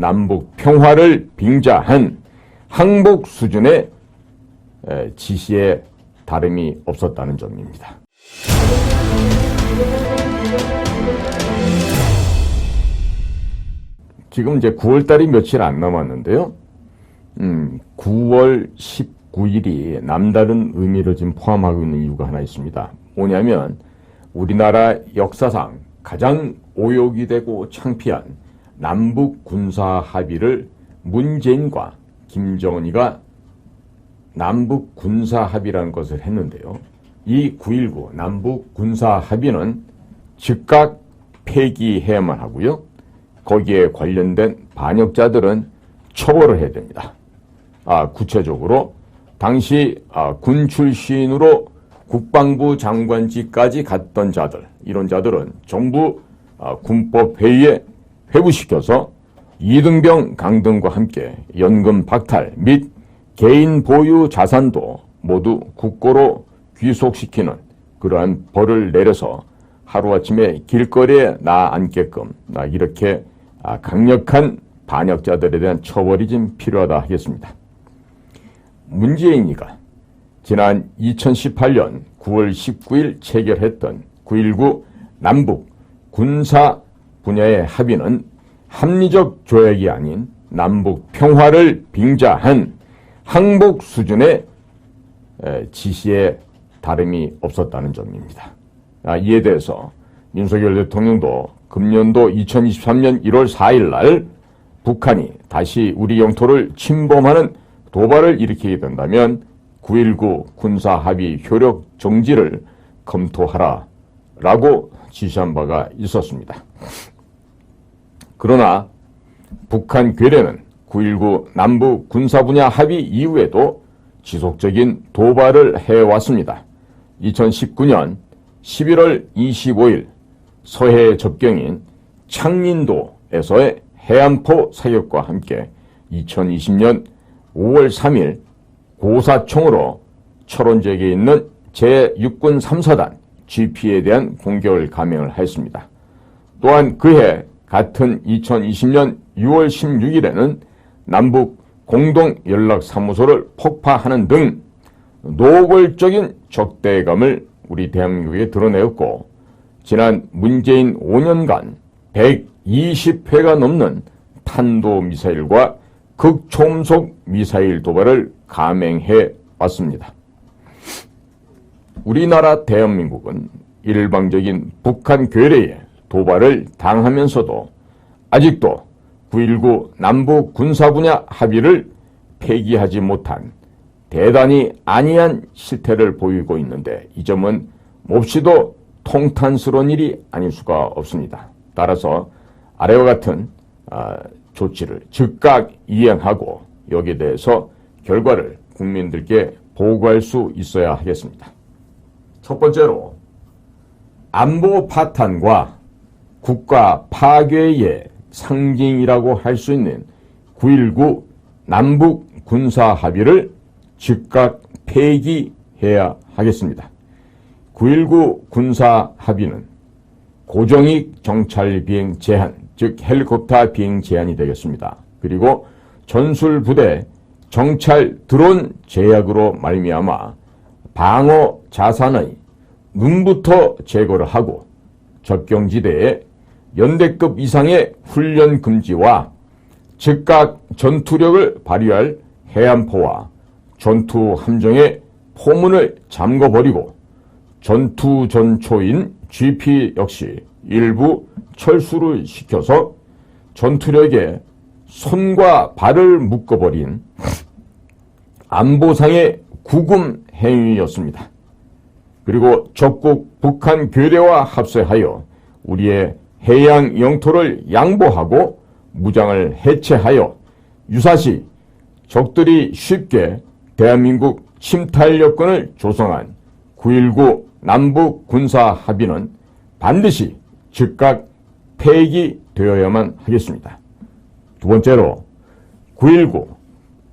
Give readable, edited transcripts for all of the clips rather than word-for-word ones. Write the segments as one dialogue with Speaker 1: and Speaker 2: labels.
Speaker 1: 남북 평화를 빙자한 항복 수준의 지시에 다름이 없었다는 점입니다. 지금 이제 9월달이 며칠 안 남았는데요. 9월 19일이 남다른 의미를 지금 포함하고 있는 이유가 하나 있습니다. 뭐냐면 우리나라 역사상 가장 오욕이 되고 창피한 남북 군사 합의를 문재인과 김정은이가 남북 군사 합의라는 것을 했는데요. 이 9.19 남북 군사 합의는 즉각 폐기해야만 하고요. 거기에 관련된 반역자들은 처벌을 해야 됩니다. 구체적으로 당시 군 출신으로 국방부 장관직까지 갔던 자들, 이런 자들은 정부 군법회의에 회부시켜서 이등병 강등과 함께 연금 박탈 및 개인 보유 자산도 모두 국고로 귀속시키는 그러한 벌을 내려서 하루아침에 길거리에 나앉게끔 이렇게 강력한 반역자들에 대한 처벌이 좀 필요하다 하겠습니다. 문재인이가 지난 2018년 9월 19일 체결했던 9.19 남북 군사 분야의 합의는 합리적 조약이 아닌 남북 평화를 빙자한 항복 수준의 지시에 다름이 없었다는 점입니다. 이에 대해서 윤석열 대통령도 금년도 2023년 1월 4일 날 북한이 다시 우리 영토를 침범하는 도발을 일으키게 된다면 9.19 군사합의 효력 정지를 검토하라 라고 지시한 바가 있었습니다. 그러나 북한 괴뢰는 9.19 남북 군사 분야 합의 이후에도 지속적인 도발을 해왔습니다. 2019년 11월 25일 서해 접경인 창린도에서의 해안포 사격과 함께 2020년 5월 3일 고사총으로 철원지역에 있는 제6군 3사단 GP에 대한 공격을 감행을 했습니다. 또한 그해 같은 2020년 6월 16일에는 남북 공동연락사무소를 폭파하는 등 노골적인 적대감을 우리 대한민국에 드러내었고, 지난 문재인 5년간 120회가 넘는 탄도미사일과 극초음속 미사일 도발을 감행해 왔습니다. 우리나라 대한민국은 일방적인 북한 괴뢰에 도발을 당하면서도 아직도 9.19 남북 군사 분야 합의를 폐기하지 못한 대단히 안이한 실태를 보이고 있는데, 이 점은 몹시도 통탄스러운 일이 아닐 수가 없습니다. 따라서 아래와 같은 조치를 즉각 이행하고 여기에 대해서 결과를 국민들께 보고할 수 있어야 하겠습니다. 첫 번째로 안보 파탄과 국가 파괴의 상징이라고 할 수 있는 9.19 남북 군사 합의를 즉각 폐기해야 하겠습니다. 9.19 군사 합의는 고정익 정찰 비행 제한, 즉 헬리콥터 비행 제한이 되겠습니다. 그리고 전술부대 정찰 드론 제약으로 말미암아 방어 자산의 눈부터 제거를 하고 접경지대에 연대급 이상의 훈련 금지와 즉각 전투력을 발휘할 해안포와 전투 함정의 포문을 잠궈버리고 전투 전초인 GP 역시 일부 철수를 시켜서 전투력에 손과 발을 묶어버린 안보상의 구금 행위였습니다. 그리고 적국 북한 괴뢰와 합세하여 우리의 해양 영토를 양보하고 무장을 해체하여 유사시 적들이 쉽게 대한민국 침탈 여건을 조성한 9.19 남북 군사 합의는 반드시 즉각 폐기되어야만 하겠습니다. 두 번째로 9.19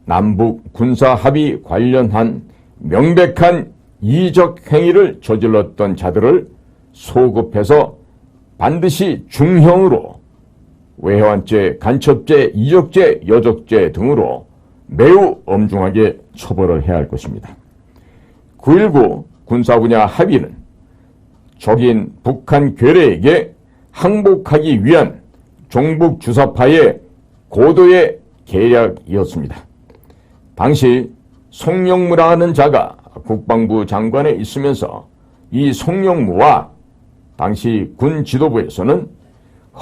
Speaker 1: 남북 군사 합의 관련한 명백한 이적 행위를 저질렀던 자들을 소급해서 반드시 중형으로 외환죄, 간첩죄, 이적죄, 여적죄 등으로 매우 엄중하게 처벌을 해야 할 것입니다. 9.19 군사분야 합의는 적인 북한 괴뢰에게 항복하기 위한 종북 주사파의 고도의 계략이었습니다. 당시 송영무라는 자가 국방부 장관에 있으면서 이 송영무와 당시 군 지도부에서는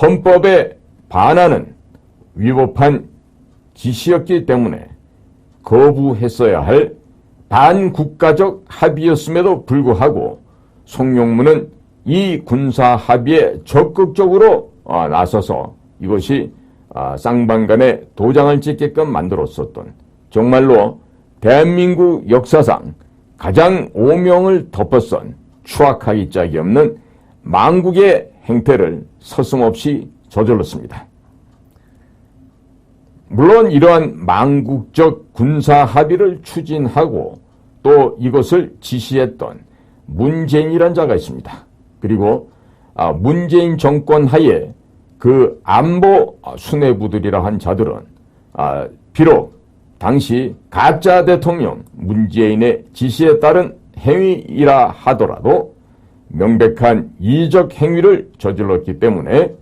Speaker 1: 헌법에 반하는 위법한 지시였기 때문에 거부했어야 할 반국가적 합의였음에도 불구하고 송영무는 이 군사 합의에 적극적으로 나서서 이것이 쌍방간에 도장을 찍게끔 만들었었던 정말로 대한민국 역사상 가장 오명을 덮어선 추악하기 짝이 없는 망국의 행태를 서슴없이 저질렀습니다. 물론 이러한 망국적 군사 합의를 추진하고 또 이것을 지시했던 문재인이라는 자가 있습니다. 그리고 문재인 정권 하에 그 안보 수뇌부들이라 한 자들은 비록 당시 가짜 대통령 문재인의 지시에 따른 행위이라 하더라도 명백한 이적 행위를 저질렀기 때문에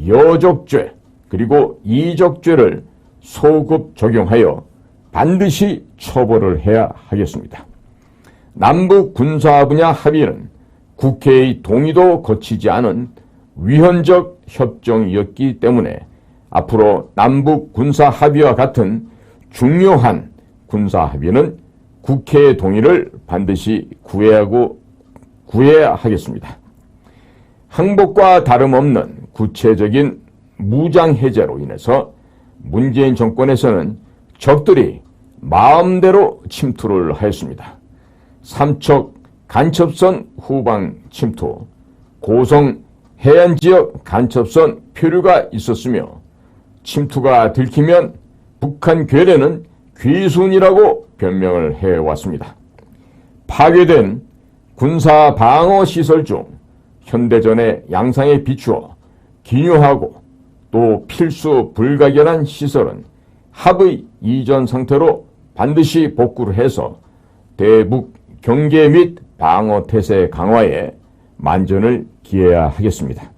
Speaker 1: 여적죄 그리고 이적죄를 소급 적용하여 반드시 처벌을 해야 하겠습니다. 남북 군사 분야 합의는 국회의 동의도 거치지 않은 위헌적 협정이었기 때문에 앞으로 남북 군사 합의와 같은 중요한 군사 합의는 국회의 동의를 반드시 구해야 하겠습니다. 항복과 다름없는 구체적인 무장해제로 인해서 문재인 정권에서는 적들이 마음대로 침투를 하였습니다. 삼척 간첩선 후방 침투, 고성 해안지역 간첩선 표류가 있었으며 침투가 들키면 북한 괴뢰는 귀순이라고 변명을 해왔습니다. 파괴된 군사 방어 시설 중 현대전의 양상에 비추어 기묘하고 또 필수 불가결한 시설은 합의 이전 상태로 반드시 복구를 해서 대북 경계 및 방어 태세 강화에 만전을 기해야 하겠습니다.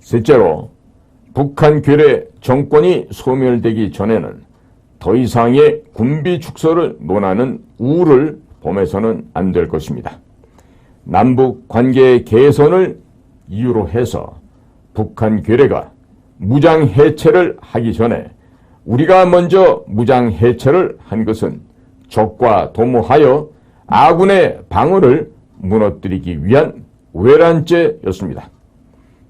Speaker 1: 셋째로 북한 괴뢰 정권이 소멸되기 전에는 더 이상의 군비 축소를 논하는 우를 범해서는 안 될 것입니다. 남북 관계 개선을 이유로 해서 북한 괴뢰가 무장 해체를 하기 전에 우리가 먼저 무장 해체를 한 것은 적과 도모하여 아군의 방어를 무너뜨리기 위한 외란죄였습니다.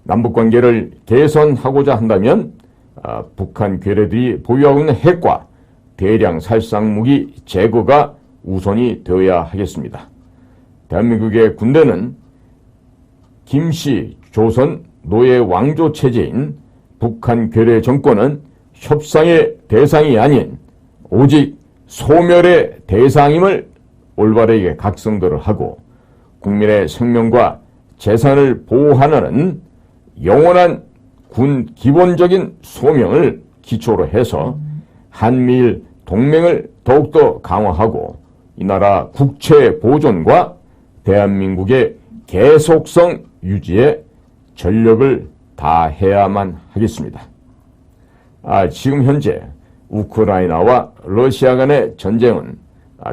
Speaker 1: 남북관계를 개선하고자 한다면 북한 괴뢰들이 보유하고 있는 핵과 대량 살상무기 제거가 우선이 되어야 하겠습니다. 대한민국의 군대는 김씨 조선 노예 왕조 체제인 북한 괴뢰 정권은 협상의 대상이 아닌 오직 소멸의 대상임을 올바르게 각성들을 하고 국민의 생명과 재산을 보호하는 영원한 군 기본적인 소명을 기초로 해서 한미일 동맹을 더욱더 강화하고 이 나라 국채 보존과 대한민국의 계속성 유지에 전력을 다해야만 하겠습니다. 지금 현재 우크라이나와 러시아 간의 전쟁은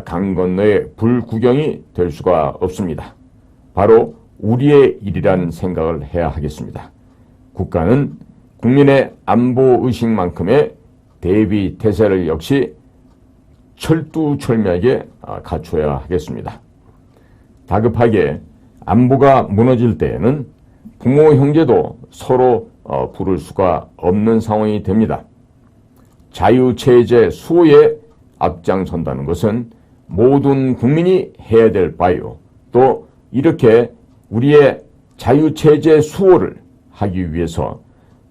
Speaker 1: 강 건너의 불구경이 될 수가 없습니다. 바로 우리의 일이란 생각을 해야 하겠습니다. 국가는 국민의 안보 의식만큼의 대비 태세를 역시 철두철미하게 갖춰야 하겠습니다. 다급하게 안보가 무너질 때에는 부모 형제도 서로 부를 수가 없는 상황이 됩니다. 자유체제 수호에 앞장선다는 것은 모든 국민이 해야 될 바요. 또 이렇게 우리의 자유체제 수호를 하기 위해서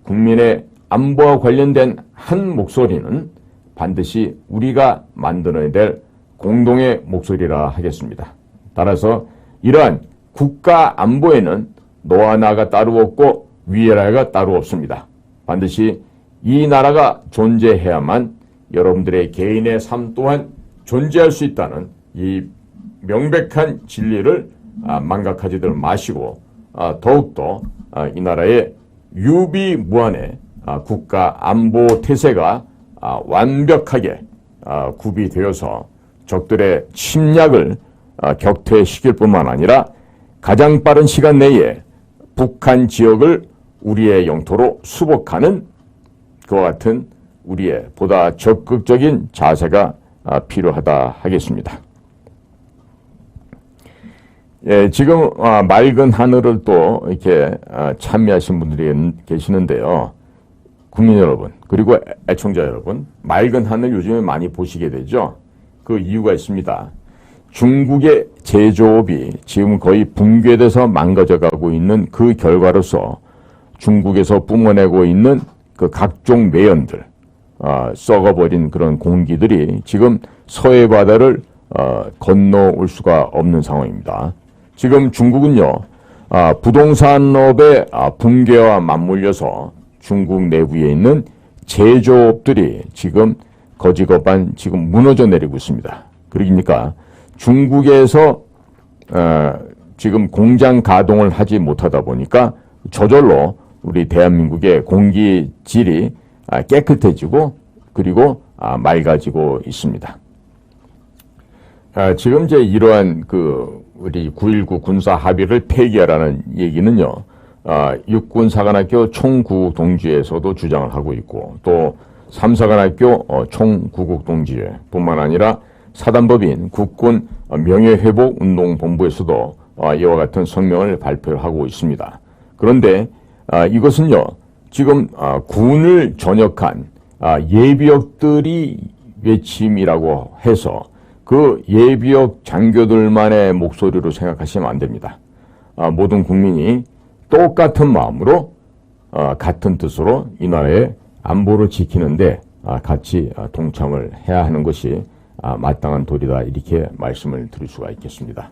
Speaker 1: 국민의 안보와 관련된 한 목소리는 반드시 우리가 만들어야 될 공동의 목소리라 하겠습니다. 따라서 이러한 국가 안보에는 너와 나가 따로 없고 위아래가 따로 없습니다. 반드시 이 나라가 존재해야만 여러분들의 개인의 삶 또한 존재할 수 있다는 이 명백한 진리를 망각하지들 마시고 더욱더 이 나라의 유비무한의 국가 안보 태세가 완벽하게 구비되어서 적들의 침략을 격퇴시킬 뿐만 아니라 가장 빠른 시간 내에 북한 지역을 우리의 영토로 수복하는 그와 같은 우리의 보다 적극적인 자세가 필요하다 하겠습니다. 예, 지금 맑은 하늘을 또 이렇게 찬미하신 분들이 계시는데요. 국민 여러분, 그리고 애청자 여러분, 맑은 하늘 요즘에 많이 보시게 되죠. 그 이유가 있습니다. 중국의 제조업이 지금 거의 붕괴돼서 망가져가고 있는 그 결과로서 중국에서 뿜어내고 있는 그 각종 매연들, 썩어버린 그런 공기들이 지금 서해 바다를 건너올 수가 없는 상황입니다. 지금 중국은요, 부동산업의 붕괴와 맞물려서 중국 내부에 있는 제조업들이 지금 거지겁한 지금 무너져 내리고 있습니다. 그러니까 중국에서 지금 공장 가동을 하지 못하다 보니까 저절로 우리 대한민국의 공기질이 깨끗해지고 그리고 맑아지고 있습니다. 지금 이제 이러한 우리 9.19 군사 합의를 폐기하라는 얘기는요, 육군사관학교 총구국동지회에서도 주장을 하고 있고, 또 3사관학교 총구국동지회 뿐만 아니라 사단법인 국군 명예회복운동본부에서도 이와 같은 성명을 발표하고 있습니다. 그런데 이것은요, 지금 군을 전역한 예비역들이 외침이라고 해서 그 예비역 장교들만의 목소리로 생각하시면 안 됩니다. 모든 국민이 똑같은 마음으로 같은 뜻으로 이 나라의 안보를 지키는데 같이 동참을 해야 하는 것이 마땅한 도리다, 이렇게 말씀을 드릴 수가 있겠습니다.